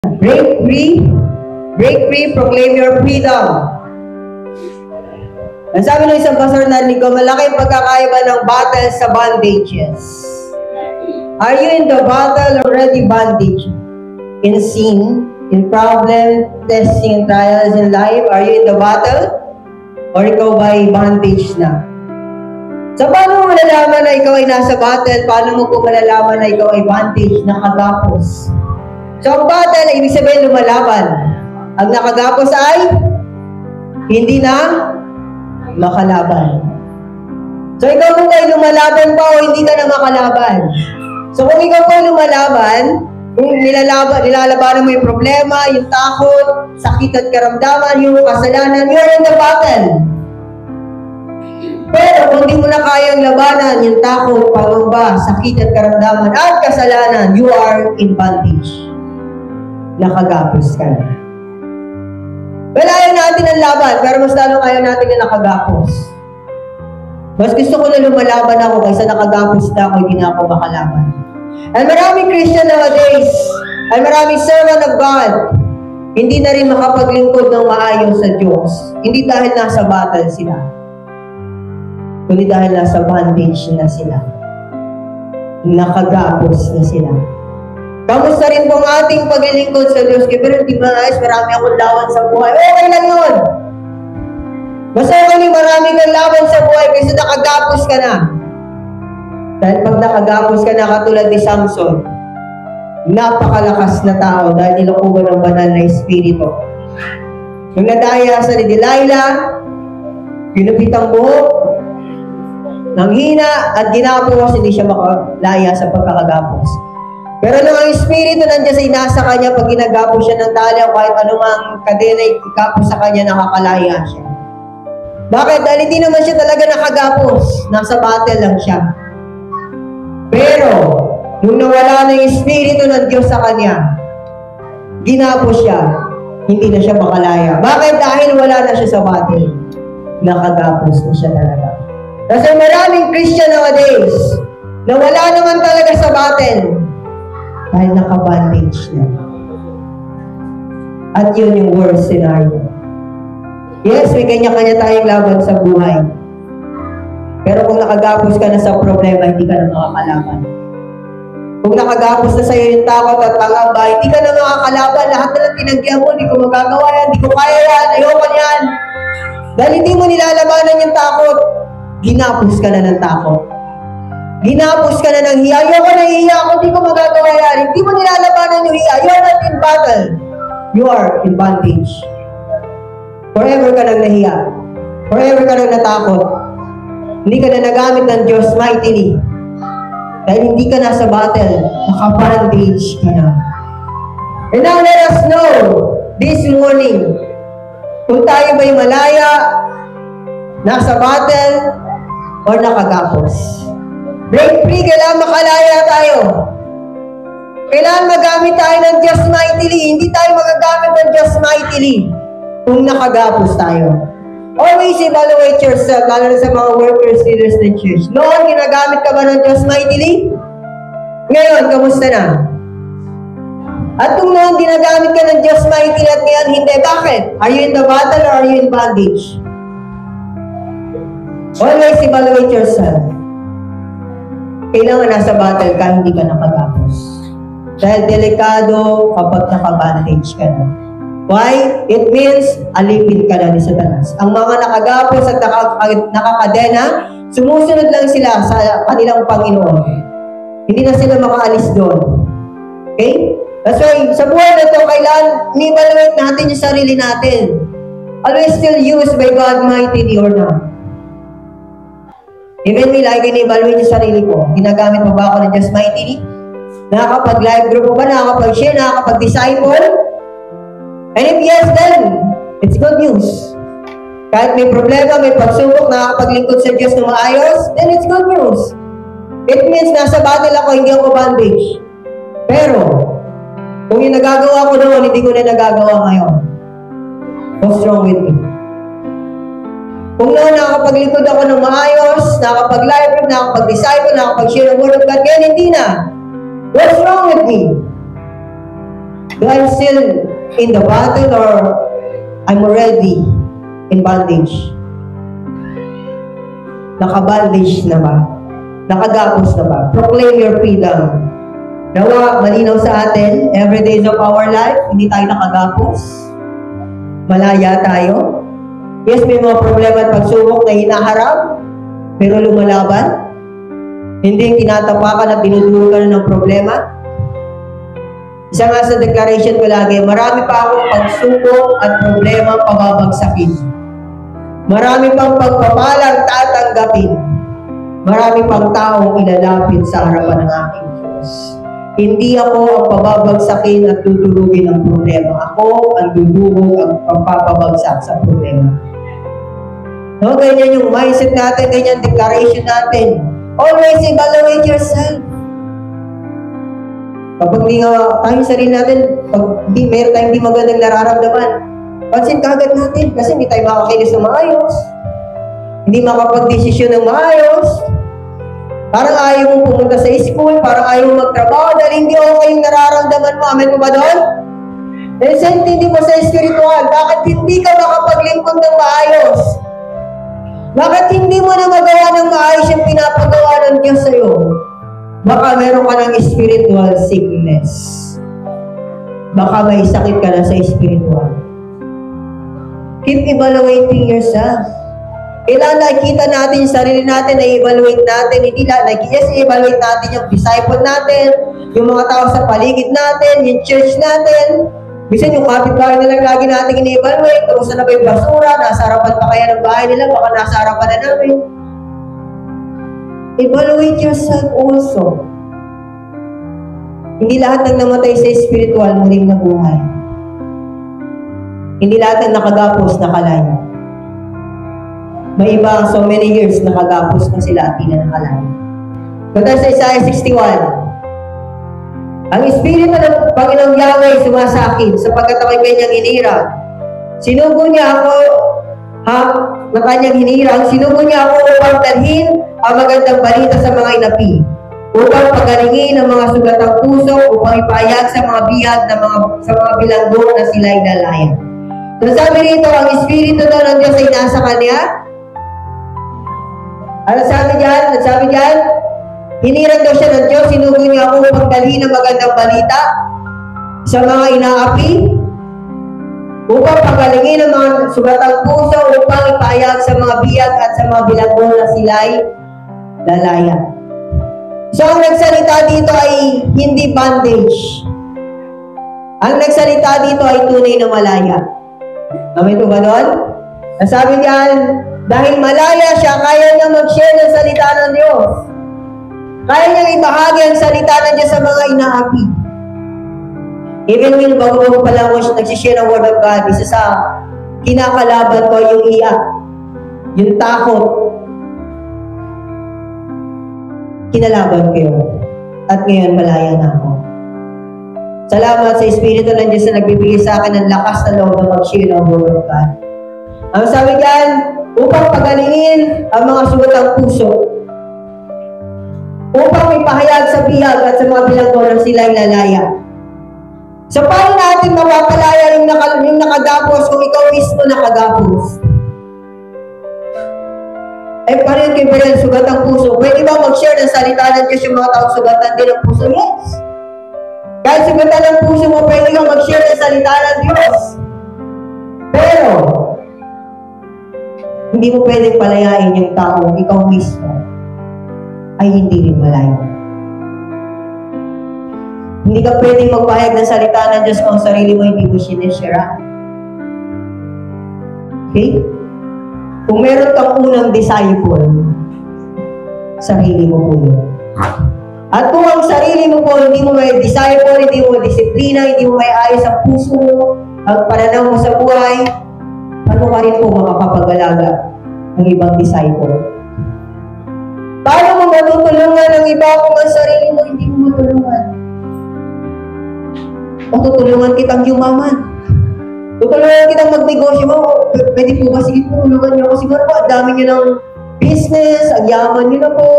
Break free, proclaim your freedom. Ang sabi ng isang pastor na narinig ko, malaki pagkakaiba ng battle sa bondages. Are you in the battle already bondage? In sin, in problem, testing, and trials in life? Are you in the battle? Or ikaw ba'y bondage na? So, paano mo malalaman na ikaw ay nasa battle? Paano mo kung malalaman na ikaw ay bondage, nakagapos? So, ang battle ay ibig sabihin lumalaban. Ang nakagapos ay hindi na makalaban. So, ikaw kung ay lumalaban pa o hindi ka na makalaban. So, kung ikaw po lumalaban, kung nilalabanan mo yung problema, yung takot, sakit at karamdaman, yung kasalanan, you're in the battle. Pero kung di mo na kayang labanan yung takot, pangamba, sakit at karamdaman, at kasalanan, you are in bondage. Nakagapos ka na. Well, ayaw natin ang laban, pero mas lalong ayaw natin na nakagapos. Mas gusto ko na lumalaban ako kaysa nakagapos na ako, hindi na ako makalaban. And maraming Christian nowadays, ay maraming servant of God, hindi na rin makapaglingkod ng maayos sa Diyos. Hindi dahil nasa battle sila, kundi dahil nasa bondage na sila. Nakagapos na sila. Kamusta rin po ang ating paglilingkod sa Diyos? Pero di ba guys, marami akong laban sa buhay. Okay lang yun. Basta kami marami kang laban sa buhay kasi nakagapos ka na. Dahil pag nakagapos ka na katulad ni Samson, napakalakas na tao dahil nilukuban ng banal na espiritu. Nung nadaya sa ni Delilah, pinupit ang buhok, nanghina at ginapos, hindi siya makalaya sa pagkakagapos. Pero nung ang espiritu nandiyan sa inasa kanya, pag ginagapos siya ng tali o kahit anumang kadena ikapos sa kanya, nakakalaya siya. Bakit? Dahil hindi naman siya talaga nakagapos. Nasa battle lang siya. Pero, nung nawala na yung espiritu ng Diyos sa kanya, ginapos siya, hindi na siya makalaya. Bakit? Dahil wala na siya sa battle. Nakagapos na siya talaga. Kasi maraming Christian nowadays, na wala naman talaga sa battle, dahil naka-bandage na. At yun yung worst scenario. Yes, may kanya-kanya tayong laban sa buhay. Pero kung nakagapos ka na sa problema, hindi ka na makakalaban. Kung nakagapos na sa'yo yung takot at pangamba, hindi ka na makakalaban. Lahat na lang tinagyan mo, hindi ko magagawa yan, hindi ko kaya yan, ayoko yan. Dahil hindi mo nilalabanan yung takot, ginapos ka na ng takot. Ginapos ka na ng hiya. Ayoko na hiya ako, hindi ko magagawa yan. Hindi mo nilalabanan yung hiya. You are not in battle. You are in bondage. Forever ka nang nahiya. Forever ka nang natakot. Hindi ka na nagamit ng Diyos mightily. Dahil hindi ka na sa battle. Naka-bondage ka na. And now let us know this morning kung tayo ba'y malaya, nasa battle, or nakagapos. Break free, kailangan makalaya tayo. Kailangan magamit tayo ng Diyos mightily. Hindi tayo magagamit ng Diyos mightily kung nakagapos tayo. Always evaluate yourself, lalo na sa mga workers, leaders, and church. Noon, ginagamit ka ba ng Diyos mightily? Ngayon, kamusta na? At kung noon, ginagamit ka ng Diyos mightily at ngayon, hindi. Bakit? Are you in the battle or are you in bondage? Always evaluate yourself. Kailangan nasa battle ka, hindi ka nakagapos. Dahil delikado kapag nakabandage ka na. Why? It means alipin ka na ni Satanas. Ang mga nakagapos at nakakadena, sumusunod lang sila sa kanilang Panginoon. Hindi na sila makaalis doon. Okay? That's why, sa buhay na ito, kailangan i-evaluate natin yung sarili natin. Are we still used by God mightily or not? Even me, like, in-evaluate yung sarili ko. Ginagamit mo ba ako ng Diyos mightily? Nakakapag-live group ba? Nakakapag-share? Nakakapag-disciple? And if yes, then, it's good news. Kahit may problema, may pagsubok, nakakapaglingkod sa Diyos ng maayos, then it's good news. It means nasa battle ako, hindi ako bandage. Pero, kung yung nagagawa ko noon, hindi ko na nagagawa ngayon. What's wrong with me? Kung noon nakakapaglikod ako ng maayos, nakakapag-live group, nakakapag-disciple, nakakapag-share ng word of God, ngayon hindi na. What's wrong with me? Do I still in the battle or I'm already in bondage? Nakabandage na ba? Nakagapos na ba? Proclaim your freedom. Nawa, malinaw sa atin, every days of our life, hindi tayo nakagapos. Malaya tayo. Yes, may mga problema at pagsubok na hinaharap, pero lumalaban. Hindi yung tinatapakan at dinudulugan ng problema. Isa nga sa declaration ko lagi, marami pa akong pagsubok at problema pababagsakin. Marami pang pagpapalang tatanggapin. Marami pang taong ilalapit sa harapan ng aking Diyos. Hindi ako ang pababagsakin at dudurugin ng problema. Ako ang dudurog ang pagpapabagsak sa problema. No, ganyan yung mindset natin, ganyan declaration natin. Always evaluate yourself. Kapag di nga tayo sarili natin, pag meron tayong di magandang nararamdaman, pansin kagad natin kasi hindi tayo makakilis ng maayos. Hindi makapag-desisyon ng maayos. Parang ayaw mong pumunta sa school, parang ayaw mong magtrabaho dahil hindi okay yung nararamdaman mo. Amen mo ba doon? Dahil sa hindi mo sa spiritual, bakit hindi ka makapaglingkod ng maayos? Bakit hindi mo na magawa ng maayos yung pinapagawa ng Diyos sa'yo? Baka meron ka ng spiritual sickness. Baka may sakit ka na sa spiritual. Keep evaluating yourself. Kailangan nakikita natin yung sarili natin, na-evaluate natin. Hindi lang, evaluate natin yung disciple natin, yung mga tao sa paligid natin, yung church natin. Bisan yung kapitbahay na lang lagi natin in-evaluate, kung saan na ba yung basura, nasa harapan pa kaya ng bahay nila, baka nasa harapan na namin. Evaluate yourself also. Hindi lahat ng namatay sa spiritual muling nabuhay. Hindi lahat ng nakagapos nakalaya. May iba so many years nakagapos na sila at di na nakalaya. Ganda sa Isaiah 61. Ang Espiritu ng Panginoong Yahweh sumasakin sapagkat ako'y kanyang hinira. Sinugo niya ako na kanyang hinira. Sinugo niya ako upang dalhin ang magandang balita sa mga inapi, upang pagalingin ang mga sugatang puso, upang ipahayag sa mga bihag sa mga bilanggo na sila'y lalayan. So sabi rito, ang Espiritu daw ng Diyos ay nasa kanya. Ano sabi diyan? Hiniran daw siya ng Diyos, sinugo niya ako upang dalhin ang magandang balita sa mga inaapi, upang pagalingin ang mga sugatang puso, upang ipahayag sa mga biyag at sa mga bilanggo na sila'y lalaya. So, ang nagsalita dito ay hindi bondage. Ang nagsalita dito ay tunay na malaya. Amen po ba doon? Nasabi diyan, dahil malaya siya, kaya niya mag-share ng salita ng Diyos. Kaya niyang ibahagi ang salita ng Diyos sa mga inaapi. Even when bago-bago pa lang siya nagsishare ng Word of God, isa sa kinakalaban ko yung iyak, yung takot. Kinalaban ko yun. At ngayon, malaya na ako. Salamat sa Espiritu ng Diyos na nagbibigay sa akin ng lakas na loob na mag-share ng Word of God. Ang sabi diyan, upang pagalingin ang mga sugatang puso, upang ipahayag sa bihag at sa mga bilanggo ng sila'y lalaya. So, paano natin mapapalaya yung nakagapos kung ikaw mismo nakagapos? Eh, paano yung kibirin sugatang puso? Pwede ba mag-share ng salita ng Diyos yung mga taong sugatan din ng puso? Yes. Kahit sugatan ng puso mo, pwede kang mag-share ng salita ng Diyos. Pero, hindi mo pwedeng palayain yung taong ikaw mismo ay hindi rin malaya. Hindi ka pwedeng magpahayag ng salita ng Diyos kung sarili mo hindi mo sinishare. Okay? Kung meron kang unang disciple, sarili mo po yun. At kung ang sarili mo po, hindi mo may disciple, hindi mo disiplina, hindi mo may ayos ang puso mo, ang pananaw mo sa buhay, paano ka rin po makapapag-alaga ng ibang disciple? Paano mo matutulungan ng iba kung ang sarili mo hindi mo matulungan? O tutulungan kitang yumaman? Tutulungan kitang magnegosyo mo? Pwede po ba? Sige po, tulungan niyo ako. Siguro po, ang dami niyo ng business, ang yaman niyo na po.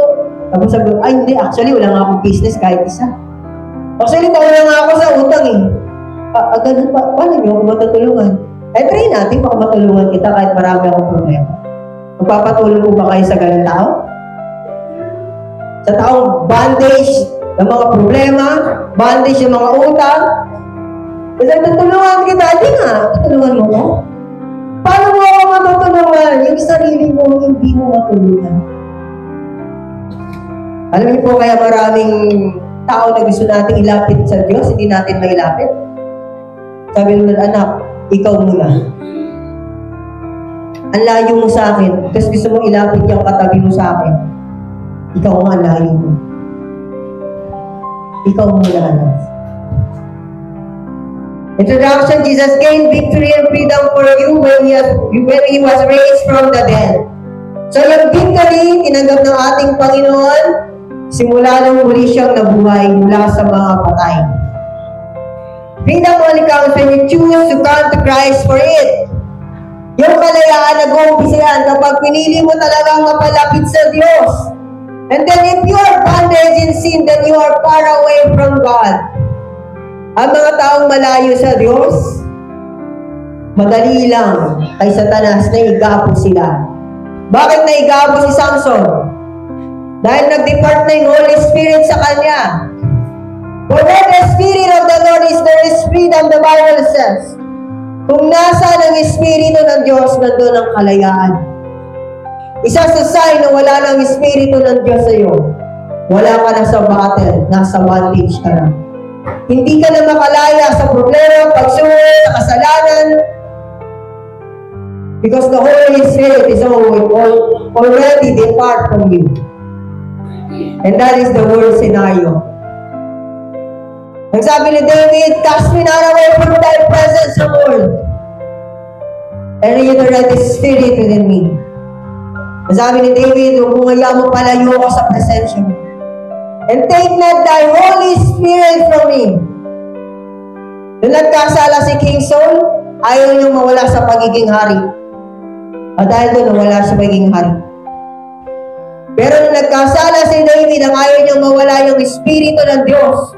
Tapos sabi ko, ay hindi, actually wala nga akong business kahit isa. Actually, wala nga ako sa utang eh. Ganun pa, paano nyo ako matutulungan? Try natin, baka matulungan kita kahit marami akong problema. Magpapatulong po ba kayo sa ganun tao? Sa taong bandage ng mga problema, bandage ng mga utang, kasi tutulungan kita, hindi nga, tutulungan mo ko. Paano mo ako matutulungan? Yung sarili mo, hindi mo matulungan. Alam niyo po kaya maraming tao na gusto natin ilapit sa Diyos, hindi natin mailapit. Sabi nung anak, ikaw muna. Ang layo mo sa akin, tapos gusto mong ilapit yung katabi mo sa akin. Ikaw nga ang layo mo. Ikaw muna, anak. Introduction, Jesus gained victory and freedom for you when He was raised from the dead. So yung victory, tinanggap ng ating Panginoon, simula nang muli siyang nabuhay mula sa mga patay. Freedom only comes when you choose to come to Christ for it. Yung kalayaan nag-uumpisa yan kapag pinili mo talagang mapalapit sa Diyos. And then if you are bondage in sin, then you are far away from God. Ang mga taong malayo sa Diyos, madali lang kay Satanas na igapo sila. Bakit na igapo si Samson? Dahil nag-depart na yung Holy Spirit sa kanya. For where the Spirit of the Lord is, there is freedom, the Bible says. Kung nasa ng Espiritu ng Diyos, nandun ang kalayaan. Isa sa sign na wala ng Espiritu ng Diyos sa iyo, wala ka na sa battle, nasa bondage ka na. Hindi ka na makalaya sa problema, pagsuri, sa kasalanan, because the Holy Spirit is already depart from you. And that is the worst scenario. Nagsabi ni David, cast me not away from thy presence, O Lord, and reiterate the Spirit within me. Nagsabi ni David, umungaya mo palayo ako sa presensya mo. And take not thy Holy Spirit from me. Nung nagkasala si King Saul, ayaw niyang mawala sa pagiging hari. At dahil doon, nawala sa pagiging hari. Pero nung nagkasala si David, ang ayaw niyang mawala yung Espiritu ng Diyos.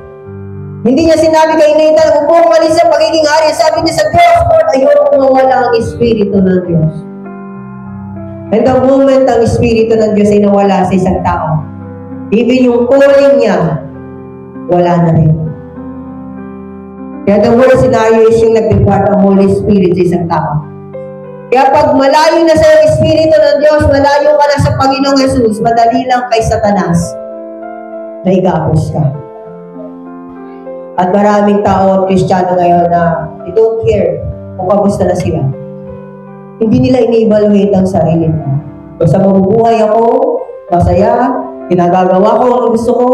Hindi niya sinabi kay Nathan, upong malis sa pagiging hari. Sabi niya sa Diyos, Lord, ayaw mawala ang Espiritu ng Diyos. And the moment ang Espiritu ng Diyos ay nawala sa isang tao, even yung calling niya, wala na rin. Kaya the worst scenario is yung nag-depart ang Holy Spirit sa isang tao. Kaya pag malayo na sa Espiritu ng Diyos, malayo ka na sa Panginoong Jesus, madali lang kay Satanas na igapos ka. At maraming tao at Kristiyano ngayon na they don't care kung kamusta na sila. Hindi nila ini-evaluate ang sarili nila. Basta mabubuhay ako, masaya, ginagagawa ko ang gusto ko,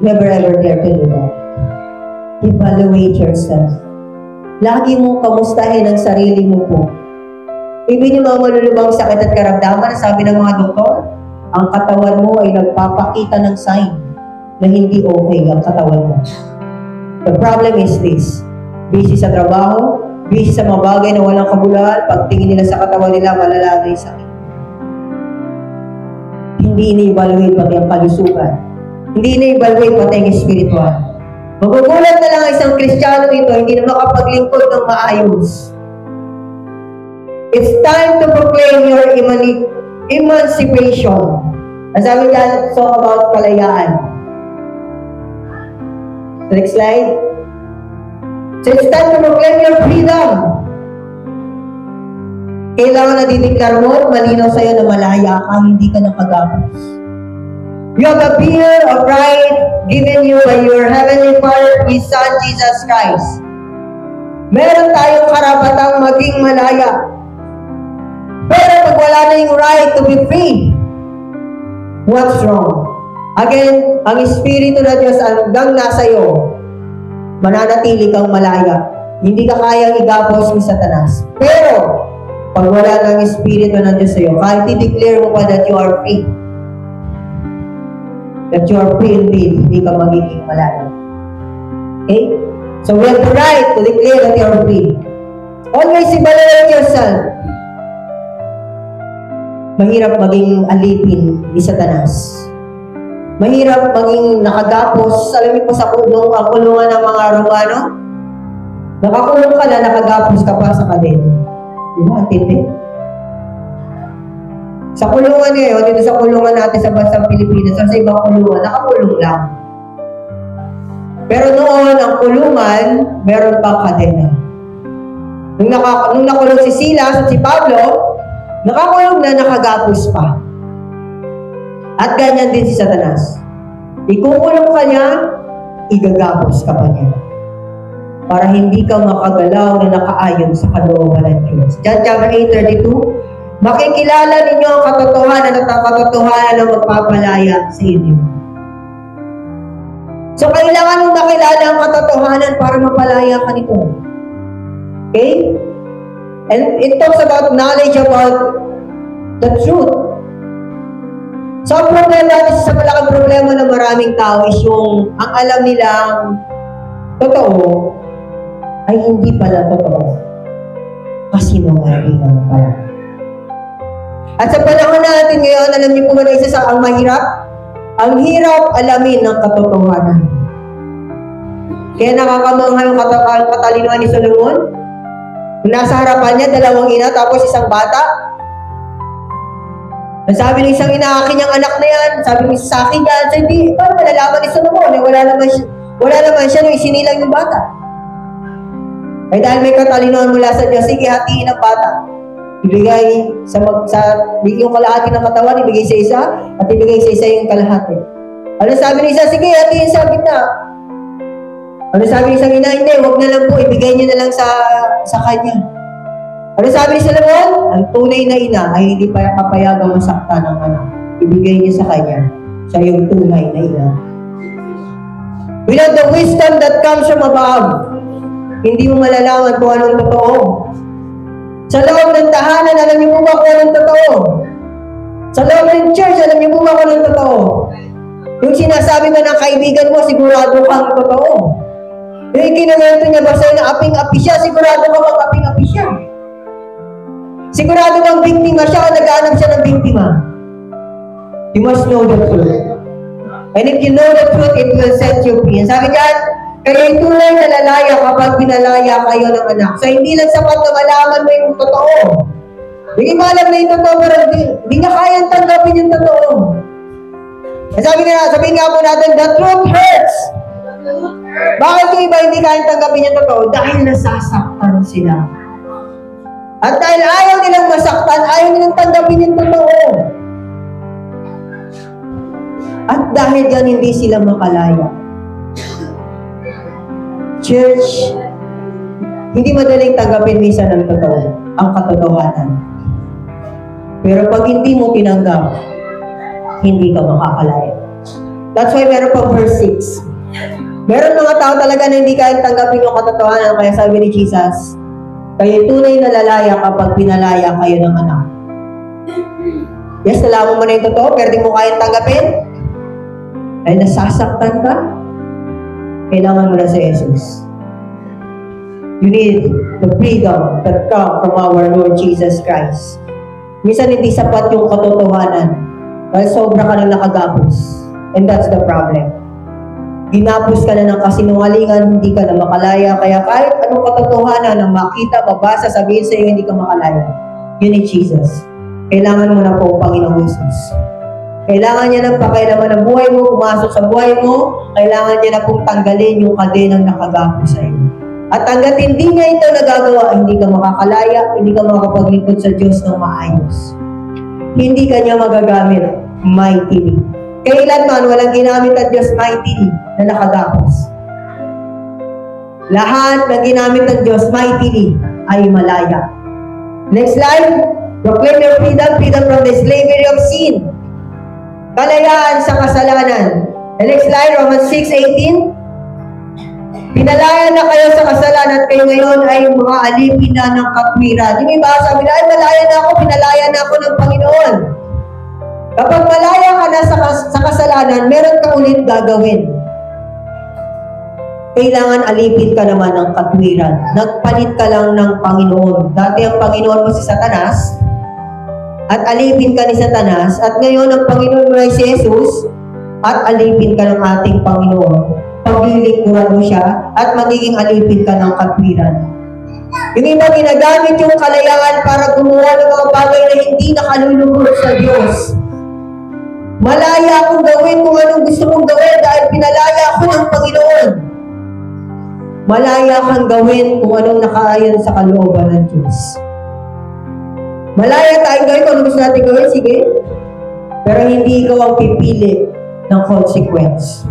never ever dare to do that. Evaluate yourself. Lagi mong kamustahin ang sarili mo po. Even yung mga malulubang sakit at karamdaman, sabi ng mga doktor, ang katawan mo ay nagpapakita ng sign na hindi okay ang katawan mo. The problem is this: busy sa trabaho, busy sa mga bagay na walang kabuluhan, pagtingin nila sa katawan nila, malala na yung sakit. Hindi ini-evaluate pati ang kalusugan. Hindi ini-evaluate pati ang spiritual. Magugulat na lang isang Kristiyano ito, hindi na makapaglingkod ng maayos. It's time to proclaim your emancipation. Ang sabi dyan, so about kalayaan. Next slide. So it's time to proclaim your freedom. Kailangan na dideklar mo, malinaw sa'yo na malaya ka, hindi ka nakagapos. You have a bill of right given you by your Heavenly Father, His Son, Jesus Christ. Meron tayong karapatang maging malaya. Pero pag wala na yung right to be free, what's wrong? Again, ang Espiritu na Diyos hanggang nasa iyo, mananatili kang malaya. Hindi ka kayang igapos ni Satanas. Pero, pag wala ng Espiritu ng Diyos sa iyo, kahit i-declare mo pa that you are free, that you are free indeed, hindi ka magiging malaya. Okay? So we have the right to declare that you are free. Always evaluate yourself. Mahirap maging alipin ni Satanas. Mahirap maging nakagapos. Alam mo po sa kulungan ng mga Romano, Nakakulong ka na, nakagapos ka pa sa kadena. Di ba? Tindi. Sa kulungan ngayon, dito sa kulungan natin sa bansang Pilipinas, sa ibang kulungan, nakakulong lang. Pero noon, ang kulungan, meron pang kadena. Nung nakulong si Silas at si Pablo, nakakulong na, nakagapos pa. At ganyan din si Satanas. Ikukulong ka niya, igagapos ka pa niya. Para hindi ka makagalaw na nakaayon sa kalooban ng Diyos. John chapter 8:32, makikilala ninyo ang katotohanan at ang katotohanan na magpapalaya sa inyo. So, kailangan mong makilala ang katotohanan para mapalaya ka nito. Okay? And it talks about knowledge about the truth. So, ang problema natin sa malaking problema ng maraming tao is yung ang alam nilang totoo ay hindi pala totoo. Kasi nangaringan pala. At sa panahon natin ngayon, alam niyo po ba na isa sa ang mahirap? Ang hirap alamin ng katotohanan. Kaya nakakamangha yung katalinoan ni Solomon. Nasa harapan niya, dalawang ina, tapos isang bata. Sabi ng isang ina, akin yung anak na yan. Sabi ng isa sa akin yan. So, hindi, paano malalaman ni Solomon? Wala naman siya nung isinilang yung bata. Ay dahil may katalinoan mula sa Diyos, sige, hatiin ang bata. Ibigay yung kalahati ng katawan, ibigay sa isa, at ibigay sa isa yung kalahati. Ano sabi ng isa? Sige, hatiin sa gitna. Ano sabi ng isang ina? Hindi, huwag na lang po, ibigay niyo na lang sa kanya. Ano sabi ni Solomon? Ang tunay na ina ay hindi pa papayagang masaktan ng anak. Ibigay niya sa kanya. Siya yung tunay na ina. Without the wisdom that comes from above, hindi mo malalaman kung anong totoo. Sa loob ng tahanan, alam niyo po ba kung anong totoo? Sa loob ng church, alam niyo po ba kung anong totoo? Yung sinasabi mo ng kaibigan mo, sigurado kang totoo. Yung kinamento niya ba sa'yo na aping-api siya, sigurado ka bang aping-api siya? Sigurado kang biktima siya o nag-aanap siya ng biktima? You must know the truth. And if you know the truth, it will set you free. Sabi niyan, kayo'y tunay na lalaya kapag pinalaya kayo ng anak. So, hindi lang sapat na malaman mo yung totoo. Hindi mo alam na yung totoo, pero hindi niya kayang tanggapin yung totoo. Sabihin nga po natin, the truth hurts. Bakit yung iba hindi kayang tanggapin yung totoo? Dahil nasasaktan sila. At dahil ayaw nilang masaktan, ayaw nilang tanggapin yung totoo. At dahil yan, hindi sila makalaya. Church, hindi madaling tanggapin minsan ang totoo, ang katotohanan. Pero pag hindi mo tinanggap, hindi ka makakalaya. That's why meron pa verse 6. Meron mga tao talaga na hindi kayang tanggapin yung katotohanan, kaya sabi ni Jesus, kayo'y tunay na lalaya kapag pinalaya kayo ng anak. Yes, nalaman mo na yung totoo, pero di mo kayang tanggapin? Ay nasasaktan ka? Kailangan mo na sa Jesus. You need the freedom that comes from our Lord Jesus Christ. Minsan hindi sapat yung katotohanan dahil sobra ka nang nakagapos. And that's the problem. Ginapos ka na ng kasinungalingan, hindi ka na makalaya. Kaya kahit anong katotohanan na makita, mabasa, sabihin sa iyo, hindi ka makalaya. You need Jesus. Kailangan mo na po, Panginoong Jesus. Kailangan niya ng pakialaman ng buhay mo, pumasok sa buhay mo. Kailangan niya na pong tanggalin yung kadenang nakagapos sa iyo. At hanggat hindi niya ito nagagawa, hindi ka makakalaya, hindi ka makapaglingkod sa Diyos ng maayos. Hindi ka niya magagamit mightily. Kailanman walang ginamit ang Diyos mightily na nakagapos. Lahat na ginamit ng Diyos mightily ay malaya. Next slide. Proclaim your freedom, freedom from the slavery of sin. Kalayaan sa kasalanan. The next slide, Romans 6:18. Pinalaya na kayo sa kasalanan at kayo ngayon ay mga alipin na ng katwiran. Yung iba sabi na, ay malaya na ako, pinalaya na ako ng Panginoon. Kapag malaya ka na sa kasalanan, meron ka ulit gagawin. Kailangan alipin ka naman ng katwiran. Nagpalit ka lang ng Panginoon. Dati ang Panginoon mo si Satanas, at alipin ka ni Satanas, at ngayon ang Panginoon mo ay si Jesus, at alipin ka ng ating Panginoon. paglilingkuran mo siya at magiging alipin ka ng katwiran. Yung iba ginagamit yung kalayaan para gumawa ng mga bagay na hindi nakalulugod sa Diyos. Malaya akong gawin kung anong gusto mong gawin dahil pinalaya ako ng Panginoon. Malaya kang gawin kung anong nakaayon sa kalooban ng Diyos. Malaya tayong gawin kung anong gusto natin gawin, sige. Pero hindi ikaw ang pipili ng consequence.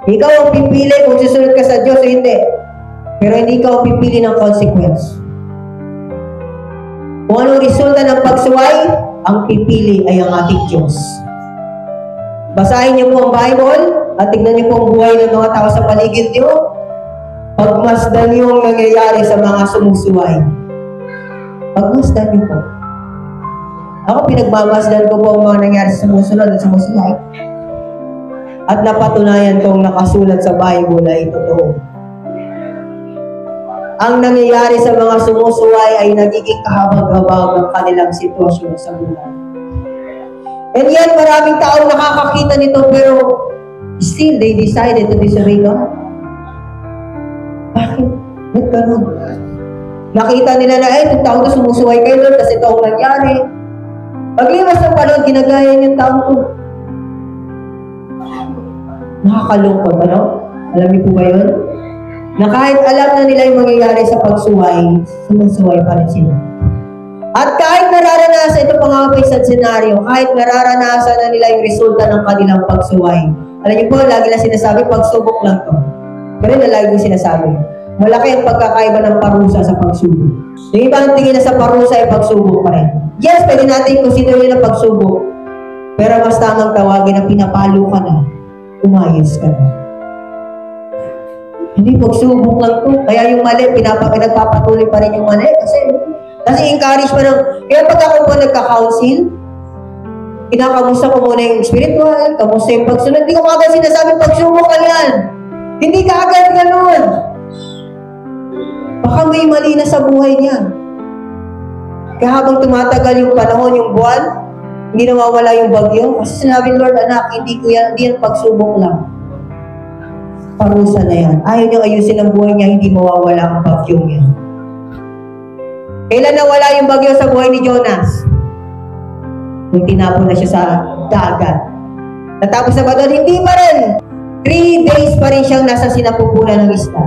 Ikaw ang pipili kung susunod ka sa Diyos o hindi. Pero hindi ikaw ang pipili ng consequence. Kung anong resulta ng pagsuway, ang pipili ay ang ating Diyos. Basahin niyo po ang Bible at tignan niyo po ang buhay ng mga tao sa paligid niyo. Pagmasdan niyo ang nangyayari sa mga sumusuway. Pagmasdan niyo po. Ako pinagmamasdan ko po ang mga nangyayari sa sumusunod at sumusuway. At napatunayan kong nakasulat sa Bible ay totoo. Ang nangyayari sa mga sumusuway ay nagiging kahabag-habag ng kanilang sitwasyon sa buhay. And yan, maraming taong nakakakita nito pero still, they decided to disobey God. Bakit? Ba't ganun? Nakita nila na, itong taong ito sumusuway kayo doon kasi ito ang nangyari. Paglimas ng panahon, ginagayan yung taong ito. Nakakalungkot, ano? Alam niyo po ba yun? Na kahit alam na nila yung mangyayari sa pagsuway, sumusuway pa rin sila. At kahit nararanasan, ito pa nga pa isang senaryo, kahit nararanasan na nila yung resulta ng kanilang pagsuway. Alam niyo po, lagi lang sinasabi, pagsubok lang to. Pero na lagi yung sinasabi, malaki ang pagkakaiba ng parusa sa pagsubok. Yung ibang tingin na sa parusa ay pagsubok pa rin. Yes, pwede natin consider yun ang pagsubok. Pero mas tamang tawagin na pinapalo ka na, umayos ka na. Hindi, pagsubok lang to. Kaya yung mali, pinagpapatuloy pa rin yung mali. Kasi encourage pa ng... Kaya pag ako po nagka-counsel, kinakamusta ko muna yung spiritual, kamusta yung pagsunod. Hindi ko agad sinasabi, pagsubok lang yan. Hindi ka agad ganun. Baka may mali na sa buhay niya. Kaya habang tumatagal yung panahon, yung buwan, hindi nawawala yung bagyo. Kasi sinabi, Lord, anak, hindi yan pagsubok lang. Parusa na yan. Ayaw niyang ayusin ang buhay niya, hindi mawawala ang bagyo niya. Kailan nawala yung bagyo sa buhay ni Jonas? Nung tinapon na siya sa dagat. Natapos na ba doon? Hindi pa rin. 3 days pa rin siyang nasa sinapupunan ng isda.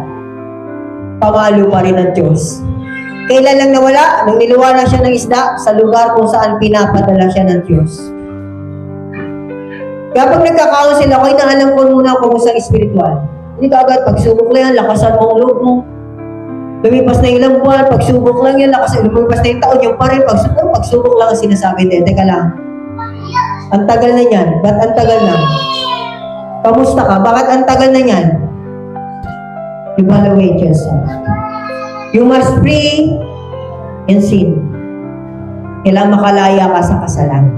Pamalo pa rin ang Diyos. Kailan lang nawala? Nung niluwanan siya ng isda sa lugar kung saan pinapadala siya ng Diyos. Kapag nagka-counsel ako, inaalam ko muna kung sa spiritual. Hindi ka agad, pagsubok lang yan, lakasan mo ang loob mo. Lumipas na ilang buwan, pagsubok lang yan, lumipas na yung taon, yung pa rin, pagsubok lang ang sinasabi. Teka lang. Ang tagal na yan. Ba't ang tagal na? Kamusta ka? Bakit ang tagal na yan? Evaluate yourself. You must free in sin. Kailangan makalaya ka sa kasalanan.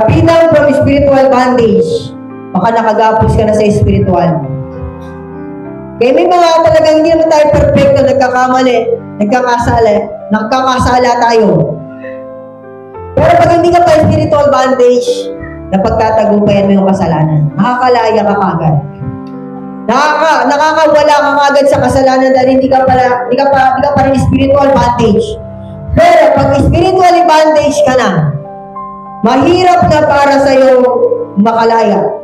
Freedom from spiritual bondage. Baka nakagapos ka na sa spiritual. Kaya may mga talagang hindi naman tayo perfecto, nagkakamali, nagkakasala tayo. Pero pag hindi ka pa spiritual bondage, napagtatagumpayan mo yung kasalanan. Nakakalaya ka kagad. Nakakawala ka kagad sa kasalanan dahil hindi ka pa rin spiritual bondage. Pero pag spiritual bondage ka na, mahirap na para sa iyo makalaya.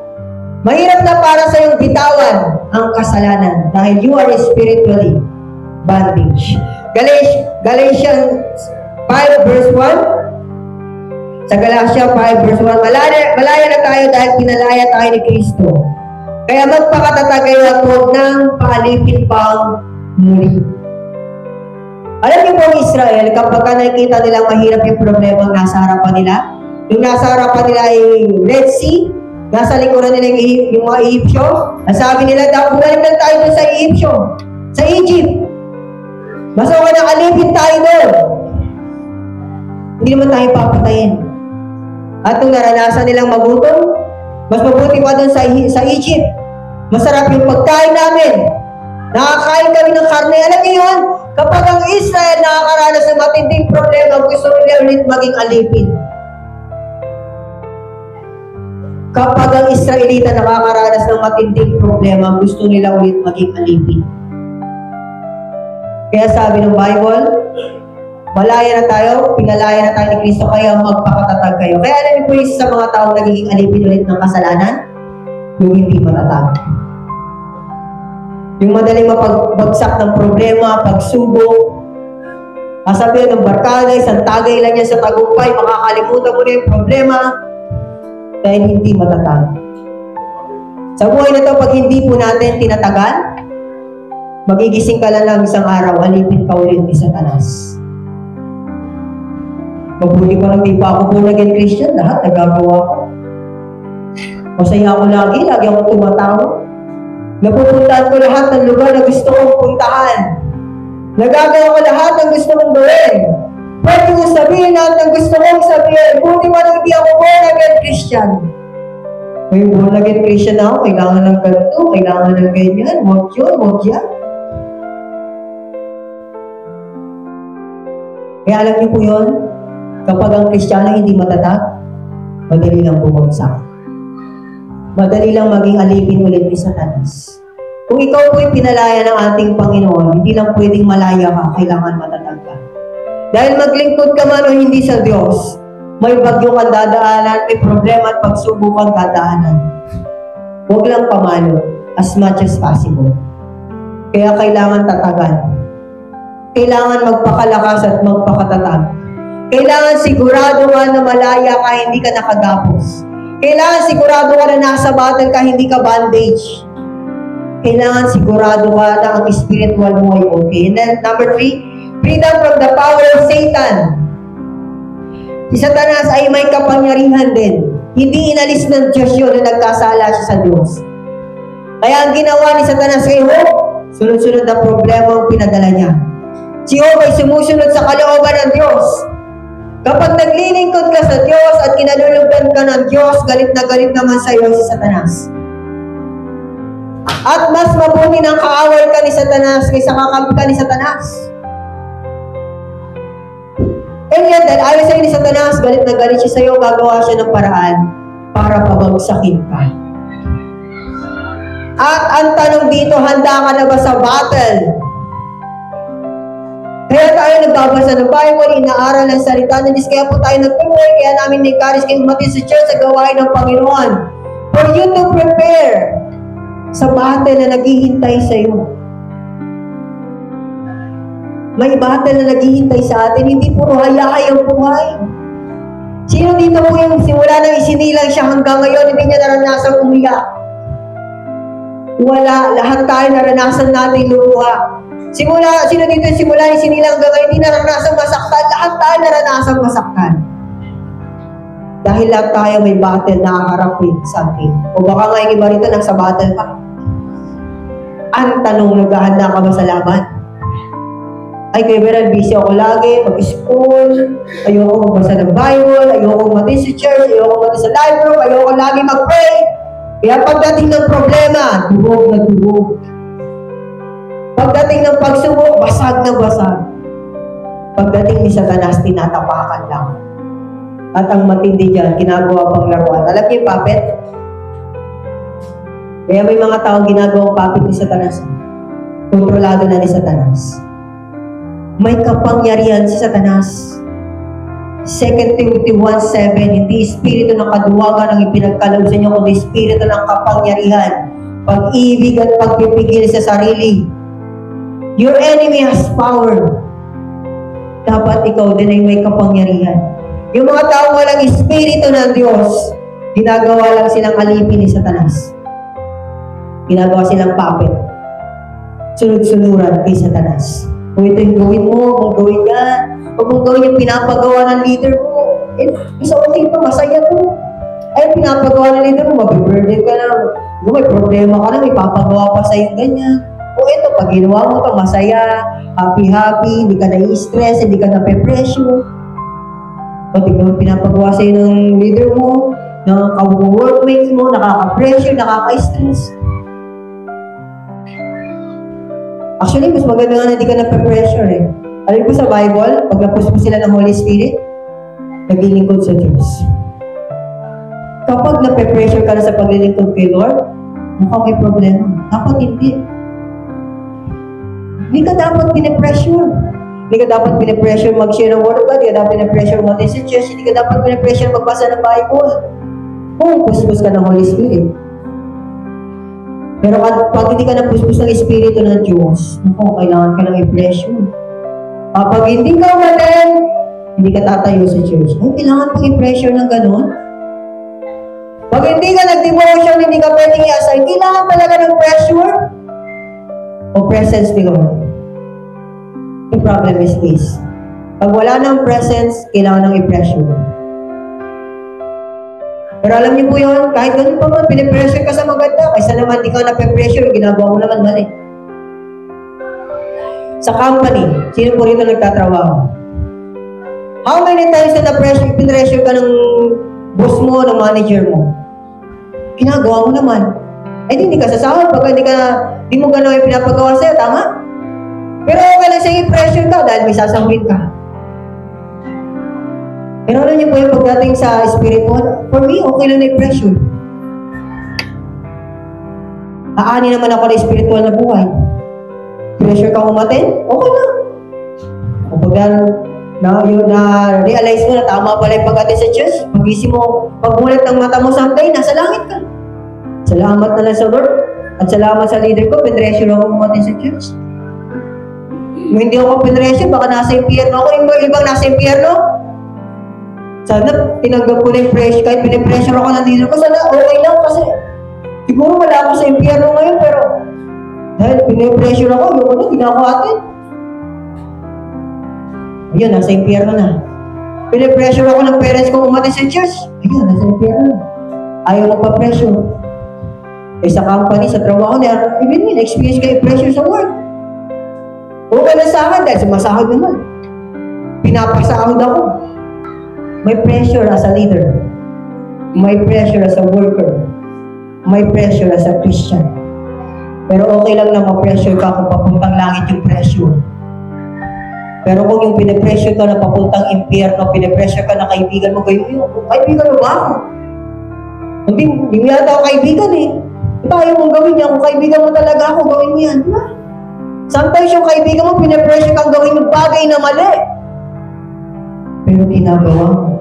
Mahirap na para sa iyong bitawan ang kasalanan dahil you are spiritually bondage. Galatians 5 verse 1. Sa Galatia 5 verse 1, malaya na tayo dahil pinalaya tayo ni Kristo. Kaya magpakatatag kayo at huwag nang paalipin pang muli. Alam niyo po ang Israel, kapag nakikita nilang mahirap yung problema ang nasa harapan nila, yung nasa harapan nila ay Red Sea, nasa likuran nila yung mga Egyptyo. Ang sabi nila, bumalik lang tayo doon sa Egyptyo, sa Egypt. Basta ka nakalipin tayo doon. Hindi naman tayo papatayin. At nung naranasan nilang magutom, mas mabuti pa doon sa Egypt. Masarap yung pagkain namin. Nakakain kami ng karne. Alam niyo yun? Kapag ang Israel nakakaranas ng matinding problema, gusto nila ulit maging alipin. Kapag ang Israelita nakakaranas ng matinding problema, gusto nila ulit maging alipin. Kaya sabi ng Bible, malaya na tayo, pinalaya na tayo ni Kristo, kaya magpakatatag kayo. Kaya alam niyo po isa sa mga taong nagiging alipin ulit ng kasalanan, yung hindi matatag. Yung madaling mapagbagsak ng problema, pagsubok, kasabihan ng barkada, isang tagay lang yan sa tagumpay, makakalimutan mo na yung problema, dahil hindi matatag. Sa buhay na ito, pag hindi po natin tinatagan, magigising ka lang isang araw, alipin ka ulit ni Satanas. Mabuti pa lang di pa ako born again Christian, lahat nagagawa ko. Masaya ako lagi akong tumatawa. Napupuntahan ko lahat ng lugar na gusto kong puntahan. Nagagawa ko lahat ng gusto kong gawin. Pwede ko sabihin lahat ng gusto kong sabihin. Buti pa lang hindi ako born again Christian. May born again Christian ako, kailangan ng ganito, kailangan ng ganyan, huwag yun, huwag yan. Kaya alam niyo po yun, kapag ang Kristiyano hindi matatag, madali lang bumagsak. Madali lang maging alipin ulit ni Satanas. Kung ikaw po'y pinalaya ng ating Panginoon, hindi lang pwedeng malaya ka, kailangan matatag ka. Dahil maglingkod ka man o hindi sa Diyos, may bagyo kang dadaanan, may problema at pagsubok kang dadaanan. Huwag lang pamalo, as much as possible. Kaya kailangan tatagan. Kailangan magpakalakas at magpakatatag. Kailangan sigurado ka na malaya ka, hindi ka nakagapos. Kailangan sigurado ka na nasa battle ka, hindi ka bandage. Kailangan sigurado ka na ang spiritual mo ay okay. And then, number 3, freedom from the power of Satan. Si Satanas ay may kapangyarihan din. Hindi inalis ng Diyos yun na nagkasala siya sa Diyos. Kaya ang ginawa ni Satanas kay Job, sunod-sunod na problema ang pinadala niya. Si Job ay sumusunod sa kalooban ng Diyos. Kapag naglilingkod ka sa Diyos at kinalulugan ka ng Diyos, galit na galit naman sa iyo si Satanas. At mas mabuti ng kaaway ka ni Satanas kaysa kakampi ka ni Satanas. And yan, dahil ayaw sa'yo ni Satanas, galit na galit siya sa'yo, gagawa siya ng paraan para pabagsakin ka. At ang tanong dito, handa ka na ba sa battle? Kaya tayo nagbabasa ng Bible, inaaral ng salita ng Diyos, kaya po tayo nagpupray, kaya namin na-encourage kayo umatin sa church sa gawain ng Panginoon. For you to prepare sa battle na naghihintay sa iyo. May battle na naghihintay sa atin, hindi puro hayay ang buhay. Sino dito po yung simula nang isinilang siya hanggang ngayon, hindi niya naranasang umiyak? Wala, lahat tayo naranasan natin luha. Sino dito yung simula yung sinilang hanggang ngayon, hindi naranasang masaktan? Lahat tayo naranasang masaktan. Dahil lahat tayo may battle na haharapin sa atin. O baka nga yung iba rito nasa battle pa. Ang tanong, naghahanda ka ba sa laban? Ay, kay Beral, busy ako lagi, mag-school, ayoko magbasa ng Bible, ayoko matin sa church, ayoko matin sa live group, ayoko lagi mag-pray. Kaya pagdating ng problema, dubog na dubog. Pagdating ng pagsubok, basag na basag. Pagdating ni Satanas, tinatapakan lang. At ang matindi dyan, ginagawa pang laruan. Alam niyo yung puppet? Kaya may mga taong ginagawang puppet ni Satanas. Kontrolado na ni Satanas. May kapangyarihan si Satanas. 2 Timothy 1:7, hindi espiritu ng kaduwagan ang ipinagkaloob sa inyo, kundi espiritu ng kapangyarihan, pag-ibig at pagpipigil sa sarili. Your enemy has power. Dapat ikaw din ay may kapangyarihan. Yung mga taong walang espiritu ng Diyos, ginagawa lang silang alipin ni Satanas. Ginagawa silang puppet. Sunod-sunuran kay Satanas. Kung ito yung gawin mo, kung gawin yan, kung gawin yung pinapagawa ng leader mo, isa ko dito, masaya to. Ay, pinapagawa ng leader mo, mabiburden ka na. Kung may problema ka na, may papagawa pa sa'yo ganyan. O ito, pag ginawa mo ito, masaya, happy-happy, hindi ka na-stress, hindi ka na-pressure. O tignan mo, pinapagawa sa'yo ng leader mo, ng workmates mo, nakaka-pressure, nakaka-stress. Actually, mas maganda nga na hindi ka na-pressure eh. Alam ko sa Bible, pag napus mo sila ng Holy Spirit, naglilingkod sa Diyos. kapag nape-pressure ka na sa paglilingkod kay Lord, mukhang may problema. Dapat hindi. Hindi ka dapat pinipressure. Hindi ka dapat pinipressure mag-share ng Word of God. Hindi ka dapat pinipressure mag-attend sa church. Hindi ka dapat pinipressure magbasa ng Bible. Kung puspos ka ng Holy Spirit. Pero pag hindi ka na puspos ng Espiritu ng Diyos, kailangan ka ng i-pressure. Kapag hindi ka umaten, hindi ka tatayo sa church. Kailangan pang i-pressure ng gano'n. Pag hindi ka nag-devotion, hindi ka pwedeng i-assign, kailangan talaga ng pressure o presence ni Lord. The problem is this. Pag wala ng presence, kailangan ng i-pressure. Pero alam niyo po yun, kahit ganun pa man, pinipressure ka sa maganda, kaysa naman ikaw na-pressure, ginagawa mo naman mali. Sa company, sino po rito nagtatrabaho? How many times na pinressure ka ng boss mo, ng manager mo? Ginagawa mo naman. Hindi ka sasahod pag hindi mo gano'n yung pinapagawa sa'yo, tama? Pero okay lang sa'yo i-pressure ka dahil may sasahurin ka. Pero alam niyo po yung pagdating sa spiritual, for me, okay lang na i-pressure. Aani naman ako na spiritual na buhay. Pressure ka umaten, okay lang. Kapag na-realize mo na tama pala yung pag-attend sa church, pag-isip mo, pag-mulat ng mata mo someday, nasa langit ka. Salamat na lang sa Lord. At salamat sa leader ko, pinressure ako umaten sa church. Kung hindi ako pinressure, baka nasa impyerno ako. Yung ibang nasa impyerno, sana tinanggap ko na yung pressure. Kahit pinipressure ako ng leader ko, sana okay lang kasi siguro wala ako sa impyerno ngayon, pero dahil pinipressure ako, hindi na ako atin. Ayun, nasa impyerno na. Pinipressure ako ng parents ko umatin sa church. Ayun, nasa impyerno na. Ayaw magpa-pressure. Sa company, sa trabaho na, even experience kayo pressure sa work. Okay na sa akin dahil sumasahod naman. Pinapasahod ako. May pressure as a leader. May pressure as a worker. May pressure as a Christian. Pero okay lang na ma-pressure ka kung papuntang langit yung pressure. Pero kung yung pinipressure ka na papuntang impyerno, pinipressure ka na kaibigan mo, kaibigan mo ba ako? Hindi mo yata ako kaibigan eh. Ayaw mong gawin yan. Kung kaibigan mo talaga ako, gawin mo yan. Sometimes yung kaibigan mo, pinipressure kang gawin yung bagay na mali. Pero ginagawa mo.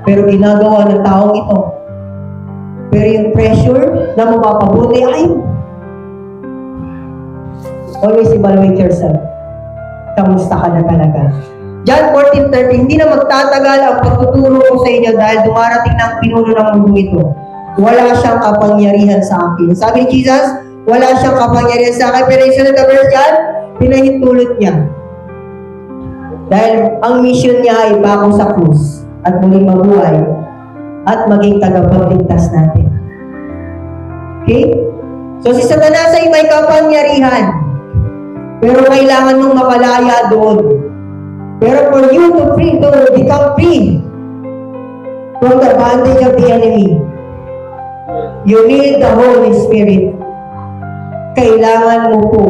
Pero ginagawa ng taong ito. Pero yung pressure na mapapabuti ay always evaluate yourself. Kamusta ka na talaga? John 14:13, hindi na magtatagal ang pagtuturo ko sa inyo dahil dumarating ng pinuno ng mundo ito. Wala siyang kapangyarihan sa akin. Sabi ni Jesus, wala siyang kapangyarihan sa akin. Pero yung sunod na verse yan, pinahintulot niya. Dahil ang mission niya ay pako sa krus at muling mabuhay at maging tagapagligtas natin. Okay? So si Satanas ay may kapangyarihan. Pero kailangan mong makalaya doon. Pero for you to become free from the bondage of the enemy, you need the Holy Spirit. Kailangan mo po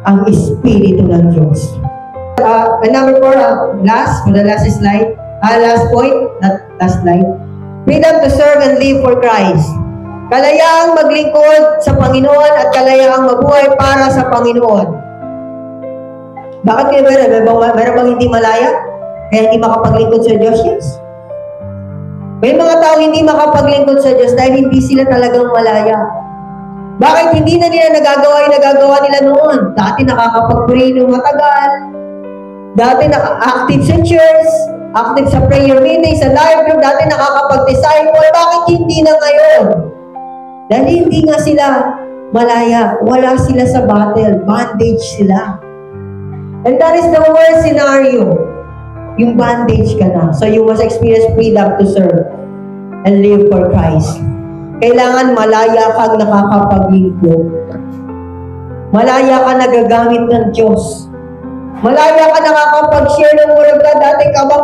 ang Espiritu ng Diyos. Number 4, for the last slide. Last point, not last slide. Freedom to serve and live for Christ. Kalayaang maglingkod sa Panginoon at kalayaang mabuhay para sa Panginoon. Bakit kayo meron bang hindi malaya? Kaya hindi makapaglingkod sa Diyos? Yes. May mga tao hindi makapaglingkod sa Diyos dahil hindi sila talagang malaya. Bakit hindi na nila nagagawa yung nagagawa nila noon? Dati nakakapag-pray ng matagal. Dati active sa church, active sa prayer meeting, sa live group. Dati nakakapag-disciple. Bakit hindi na ngayon? Dahil hindi nga sila malaya. Wala sila sa battle. Bondage sila. And that is the worst scenario. Yung bondage ka na. So you must experience freedom to serve and live for Christ. Kailangan malaya kang nakakapaglingkod. Malaya ka nagagamit ng Diyos. Malaya ka nakakapag-share ng Word of God. Dati kaba.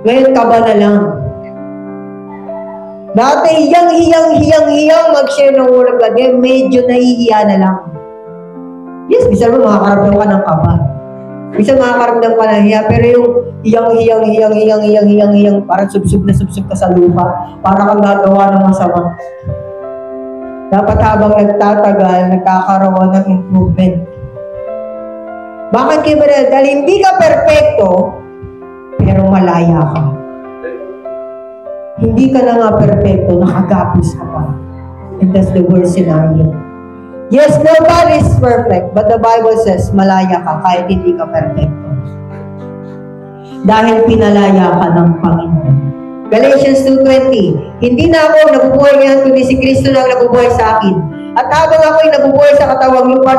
Ngayon kaba na lang. Dati hiyang mag-share ng Word of God. Ngayon medyo nahihiya na lang. Yes, bisa mo makakaramdam ka ng kaba. Minsan makakaramdam ka ng hiya, pero yung hiyang, parang subsub ka sa lupa, para kang gagawa ng masama. Dapat habang nagtatagal, nagkakaroon ng improvement. Bakit kayo ba dahil hindi ka perfecto, pero malaya ka. Hindi ka na nga perfecto, nakagapos ka pa. And that's the worst scenario. Yes, nobody is perfect, but the Bible says, malaya ka kahit hindi ka perfecto. Dahil pinalaya ka ng Panginoon. Galatians 2:20, hindi na ako nabubuhay ngayon, kundi si Kristo na nabubuhay sa akin. At habang ako'y nabubuhay sa katawang lupa,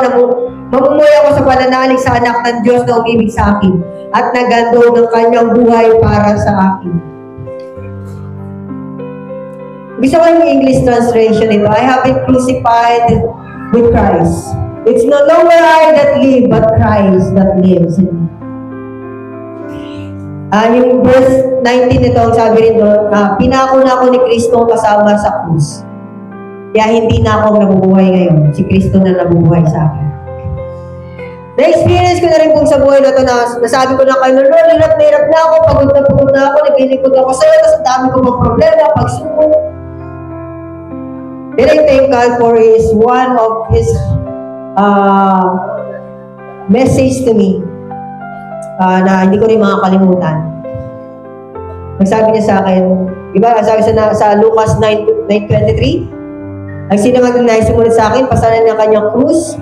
mamumuhay ako sa pananalig sa anak ng Diyos na umibig sa akin at nagandong ng kanyang buhay para sa akin. Gusto ko yung English translation nito. I have been crucified with Christ. It's no longer I that live, but Christ that lives in me. Yung verse 19 nito, sabi rin doon, pinako na ako ni Kristo kasama sa krus. Kaya hindi na ako nabubuhay ngayon. Si Kristo na nabubuhay sa akin. Na-experience ko na rin kung sa buhay na ito na nasabi ko na kayo, Lord, hirap na ako, pagod na ako, naglilikod ako sa'yo, tapos ang dami ko mga problema, pagsubok. Then I thank God for one of His message to me na hindi ko rin makakalimutan. Nagsabi niya sa akin, diba, sabi sa Lucas 9:23, ang sino man na sumunod sa akin, pasanin ang kanyang krus,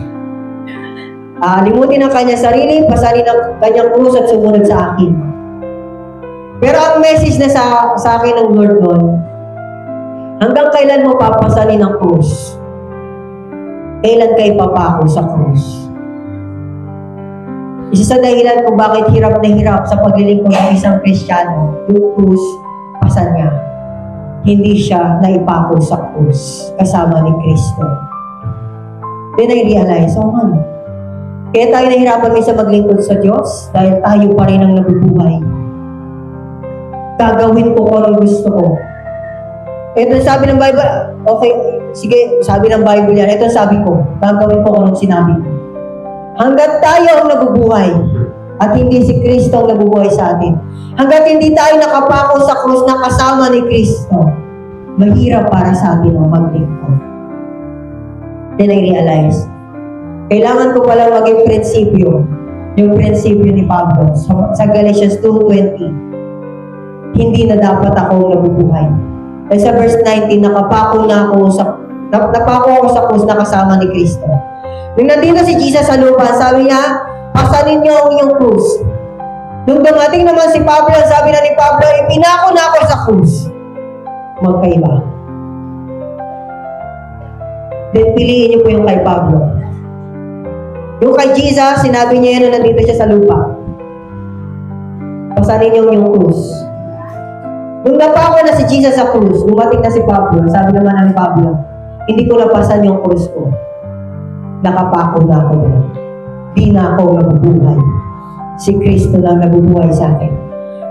limutin ang kanyang sarili, pasanin ang kanyang krus at sumunod sa akin. Pero ang message na sa akin ng Lord doon, hanggang kailan mo papasanin ang krus? Kailan kayo papako sa krus? Isa sa dahilan kung bakit hirap na hirap sa paglilingkod ng isang Kristiyano, yung krus, pasan niya. Hindi siya naipako sa krus kasama ni Kristo. Then I realize, oh man, kaya tayo nahirapan minsan maglingkod sa Diyos dahil tayo pa rin ang nabubuhay. Gagawin ko kung anong gusto ko. Ito sabi ng Bible, okay, sige, sabi ng Bible yan, ito sabi ko, gagawin ko kung anong sinabi ko. Hanggat tayo ang nabubuhay at hindi si Kristo ang nabubuhay sa atin. Hanggat hindi tayo nakapako sa krus na kasama ni Kristo, mahirap para sa atin ang maglingkod. Then I realize, kailangan ko palang maging prinsipyo, yung prinsipyo ni Pablo sa Galatians 2:20. Hindi na dapat ako nabubuhay. At sa verse 19, napako ako sa krus na kasama ni Kristo. Nung nandito si Jesus sa lupa, sabi niya, pasanin niyo ang inyong krus. Nung dumating naman si Pablo, sabi na ni Pablo, ipinako na ako sa krus. Magkaiba. Then piliin niyo po yung kay Pablo. Yung kay Jesus, sinabi niya yan nung nandito siya sa lupa. Pasanin niyo yung krus. Nung napako na si Jesus sa krus, dumating na si Pablo, sabi naman ni Pablo, hindi ko napasan yung krus ko. Nakapako na ako. Di na ako nabubuhay. Si Kristo lang nabubuhay sa akin.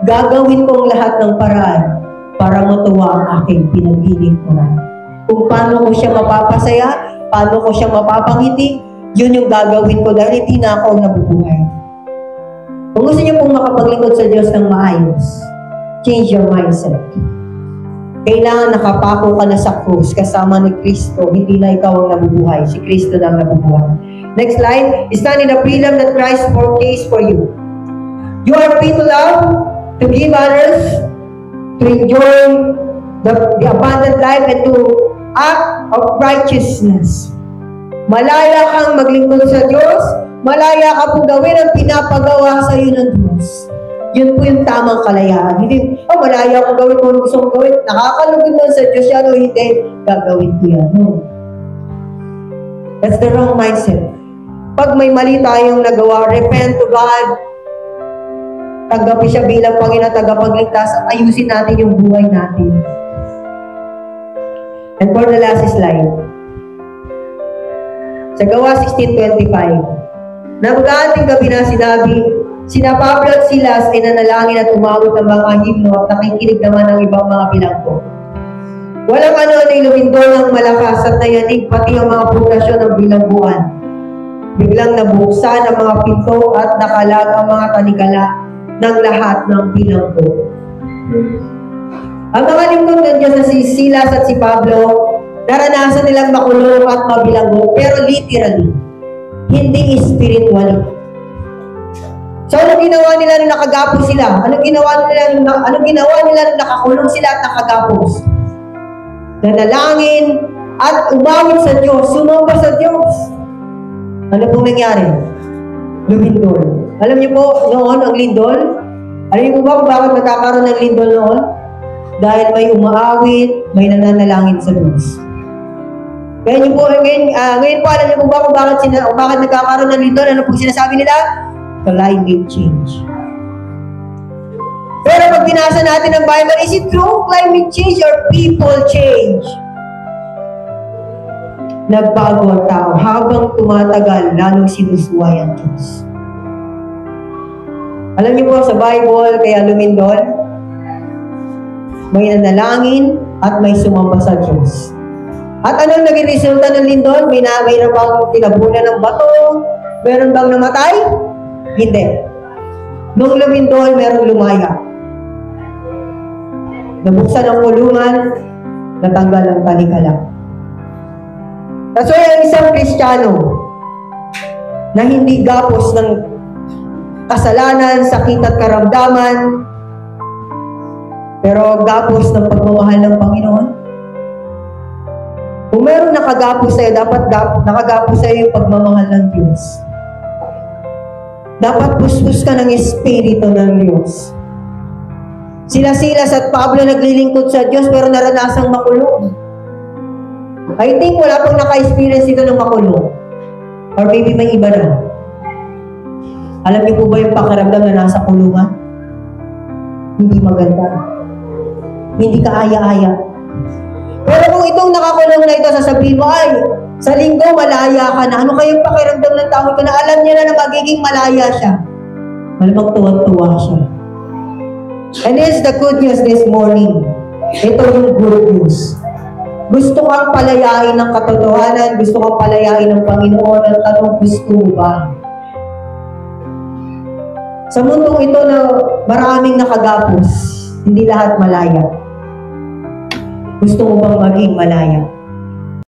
Gagawin ko ang lahat ng paraan para matuwa ang aking pinaglilingkuran. Kung paano ko siya mapapasaya, paano ko siya mapapangiti, yun yung gagawin ko dahil hindi na ako nabubuhay. Kung gusto niyo pong makapaglingkod sa Diyos ng maayos, change your mindset. Kailangan nakapako ka na sa krus kasama ni Kristo, hindi na ikaw ang nabubuhay. Si Kristo lang nabubuhay. Next slide. Stand in the freedom that Christ purchased for you. You are free to love, to give others, to enjoy the abundant life, and to act of righteousness. Malaya kang maglingkod sa Diyos, malaya ka pong gawin ang pinapagawa sa iyo ng Diyos. Yun po yung tamang kalayaan. Hindi, malaya akong gawin kung gusto kong gawin. Nakakalugod na sa Diyos yan o hindi, gagawin ko yan. No. That's the wrong mindset. Pag may mali tayong nagawa, repent to God, tanggapin siya bilang Panginoon, tagapagligtas, at ayusin natin yung buhay natin. And for the last slide, sa Gawa 16:25, nabagating gabi na sina Pablo at Silas ay nanalangin at umawit ng mga himno at nakikinig naman ng ibang mga bilanggo. Walang ano ay lumindol ng malakas at nayanig pati ang mga pundasyon ng bilangguan. Biglang nabuksan ang mga pinto at nakalag ang mga tanikala ng lahat ng bilanggo. Ang mga lingkod ng Diyos na si Silas at si Pablo, naranasan nilang makulong at mabilanggo, pero literally, hindi spiritually. So, ano ginawa nila nung nakagapos sila? Ano ginawa nila nung nakakulong sila at nakagapos? Nanalangin at umawit sa Diyos, sumamba sa Diyos. Ano pong nangyari? Lumindol. Alam niyo po, noon ang lindol? Alam niyo po ba kung bakit nagkakaroon ng lindol noon? Dahil may umaawit, may nananalangin sa Diyos. Ngayon po, alam niyo po ba kung bakit nagkakaroon ng lindol? Ano pong sinasabi nila? Climate change. Pero pag binasa natin ang Bible, is it true climate change or people change? Nagbago ang tao habang tumatagal, lalong sinusuway ang Diyos. Alam niyo po sa Bible, kaya lumindol, may nanalangin at may sumamba sa Diyos. At anong naging resulta ng lindol? Mayroon bang tinabunan ng bato? Meron bang namatay? Hindi. Nung lumindol, meron lumaya. Nabuksan ang kulungan, natanggal ang tanikala. That's why ang isang Kristiyano na hindi gapos ng kasalanan, sakit at karamdaman, pero gapos ng pagmamahal ng Panginoon. Kung meron nakagapos sa'yo, dapat nakagapos sa'yo yung pagmamahal ng Diyos. Dapat puspos ka ng Espiritu ng Diyos. Sila Silas at Pablo naglilingkod sa Diyos pero naranasang makulong. I think wala pang naka-experience dito ng makulong. Or maybe may iba na. Alam niyo po ba yung pakiramdam na nasa kulungan? Hindi maganda. Hindi kaaya-aya. Pero kung itong nakakulong na ito, sasabihin mo, ay, sa linggo, malaya ka na. Ano kayong pakiramdam ng tao ito na alam niya na magiging malaya siya? Malamang tuwan-tuwa siya. And this is the good news this morning. Ito yung good news. Gusto kang palayain ng katotohanan, gusto kang palayain ng Panginoon, at tanong, gusto mo ba? Sa mundong ito na maraming nakagapos, hindi lahat malaya. Gusto mo bang maging malaya?